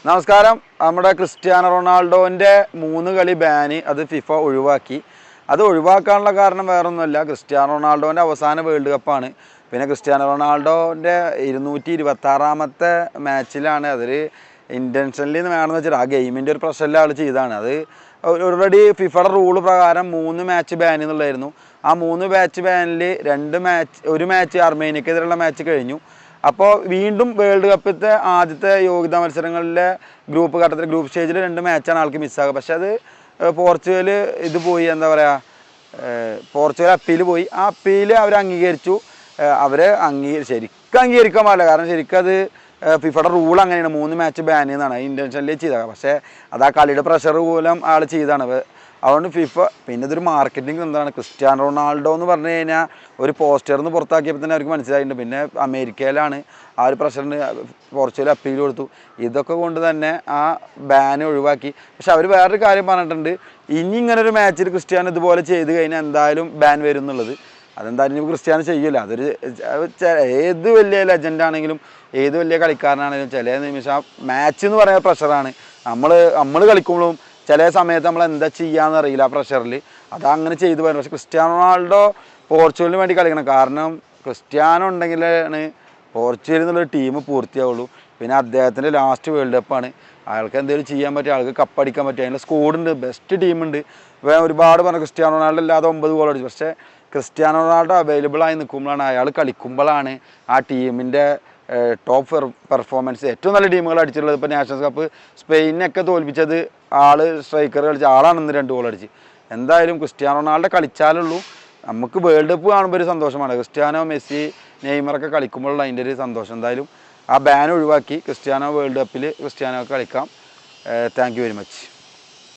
നമസ്കാരം. നമ്മുടെ ക്രിസ്ത്യാനോ റൊണാൾഡോൻ്റെ 3 കളി ബാന് അത് ഫിഫ ഒഴിവാക്കി. അത് ഒഴിവാക്കാനുള്ള കാരണം വേറൊന്നുമല്ല, ക്രിസ്ത്യാനോ റൊണാൾഡോൻ്റെ അവസാന വേൾഡ് കപ്പാണ്. പിന്നെ ക്രിസ്ത്യാനോ റൊണാൾഡോൻ്റെ 226ാമത്തെ മാച്ചിലാണ്. അതിൽ ഇൻറ്റൻഷനലി വേണമെന്ന് വെച്ചാൽ ആ ഗെയിമിൻ്റെ ഒരു പ്രശ്നമില്ല ആൾ ചെയ്താണ്. അത് ഓൾറെഡി ഫിഫയുടെ റൂള് പ്രകാരം 3 മാച്ച് ബാൻ എന്നുള്ളതായിരുന്നു. ആ 3 മാച്ച് ബാനിൽ ഒരു മാച്ച് അർമേനിയക്കെതിരെയുള്ള മാച്ച് കഴിഞ്ഞു. അപ്പോൾ വീണ്ടും വേൾഡ് കപ്പിലത്തെ ആദ്യത്തെ യോഗ്യതാ മത്സരങ്ങളിലെ ഗ്രൂപ്പ് ഘട്ടത്തിൽ ഗ്രൂപ്പ് സ്റ്റേജിൽ 2 മാച്ചാണ് ആൾക്ക് മിസ്സാകുക. പക്ഷെ അത് പോർച്ചുഗൽ ഇത് പോയി, എന്താ പറയുക, പോർച്ചുഗൽ അപ്പീൽ പോയി. ആ അപ്പീൽ അവർ അംഗീകരിച്ചു. ശരിക്കും അംഗീകരിക്കാൻ പാടില്ല, കാരണം ശരിക്കും അത് ഫിഫയുടെ റൂൾ അങ്ങനെയാണ്, 3 മാച്ച് ബാൻ എന്നാണ് ഇൻറ്റൻഷനലി ചെയ്തത്. പക്ഷേ അത് ആ കളിയുടെ പ്രഷർ മൂലം ആൾ ചെയ്താണ്. അതുകൊണ്ട് ഫിഫ പിന്നെ ഇതൊരു മാർക്കറ്റിംഗ് എന്താണ്, ക്രിസ്ത്യാനോ റൊണാൾഡോ എന്ന് പറഞ്ഞു കഴിഞ്ഞാൽ ഒരു പോസ്റ്ററിന്ന് പുറത്താക്കിയപ്പോൾ തന്നെ അവർക്ക് മനസ്സിലായിട്ടുണ്ട്. പിന്നെ അമേരിക്കയിലാണ് ആ ഒരു പ്രഷറിന് പോർച്ചുഗൽ അപ്പീൽ കൊടുത്തു. ഇതൊക്കെ കൊണ്ട് തന്നെ ആ ബാൻ ഒഴിവാക്കി. പക്ഷെ അവർ വേറൊരു കാര്യം പറഞ്ഞിട്ടുണ്ട്, ഇനി ഇങ്ങനൊരു മാച്ചിൽ ക്രിസ്ത്യാനോ ഇതുപോലെ ചെയ്ത് കഴിഞ്ഞാൽ എന്തായാലും ബാൻ വരും എന്നുള്ളത്. അതെന്തായാലും ഇനി ക്രിസ്ത്യാനോ ചെയ്യില്ല. അതൊരു ഏത് വലിയ ലെജൻഡാണെങ്കിലും ഏത് വലിയ കളിക്കാരനാണെങ്കിലും ചില നിമിഷം ആ മാച്ച് എന്ന് പറയുന്ന പ്രഷറാണ്. നമ്മൾ കളിക്കുമ്പോഴും ചില സമയത്ത് നമ്മൾ എന്താ ചെയ്യാന്ന് അറിയില്ല ആ പ്രഷറിൽ. അതങ്ങനെ ചെയ്തു പോയിരുന്നു. പക്ഷേ ക്രിസ്ത്യാനോ റൊണാൾഡോ പോർച്ചുഗലിന് വേണ്ടി കളിക്കണം. കാരണം ക്രിസ്ത്യാനോ ഉണ്ടെങ്കിലാണ് പോർച്ചുഗൽ എന്നുള്ളൊരു ടീം പൂർത്തിയാവുള്ളൂ. പിന്നെ അദ്ദേഹത്തിൻ്റെ ലാസ്റ്റ് വേൾഡ് കപ്പാണ്. അയാൾക്ക് എന്തെങ്കിലും ചെയ്യാൻ പറ്റും, അയാൾക്ക് കപ്പടിക്കാൻ പറ്റും. അതിൻ്റെ സ്കോഡുണ്ട്, ബെസ്റ്റ് ടീമുണ്ട്. ഒരുപാട് പറഞ്ഞു ക്രിസ്ത്യാനോ റൊണാൾഡോ അല്ലാതെ 9 ഗോൾ അടിച്ചു. പക്ഷേ ക്രിസ്ത്യാനോ റൊണാൾഡോ അവൈലബിൾ ആയി നിൽക്കുമ്പോഴാണ്, അയാൾ കളിക്കുമ്പോഴാണ് ആ ടീമിൻ്റെ ടോപ്പ് പെർഫോമൻസ്. ഏറ്റവും നല്ല ടീമുകൾ അടിച്ചിട്ടുള്ളത്. ഇപ്പോൾ നാഷണൽസ് കപ്പ് സ്പെയിനൊക്കെ തോൽപ്പിച്ചത് സ്ട്രൈക്കർ കളിച്ച ആളാണെന്ന് 2 ഗോൾ അടിച്ച്. എന്തായാലും ക്രിസ്ത്യാനോ റൊണാൾഡോ കളിച്ചാലുള്ളൂ നമുക്ക് വേൾഡ് കപ്പ് കാണുമ്പോൾ ഒരു സന്തോഷമാണ്. ക്രിസ്ത്യാനോ, മെസ്സി, നെയ്മറൊക്കെ കളിക്കുമ്പോഴുള്ള അതിൻ്റെ ഒരു സന്തോഷം. എന്തായാലും ആ ബാൻ ഒഴിവാക്കി. ക്രിസ്ത്യാനോ വേൾഡ് കപ്പിൽ ക്രിസ്ത്യാനോ കളിക്കാം. Thank you very much.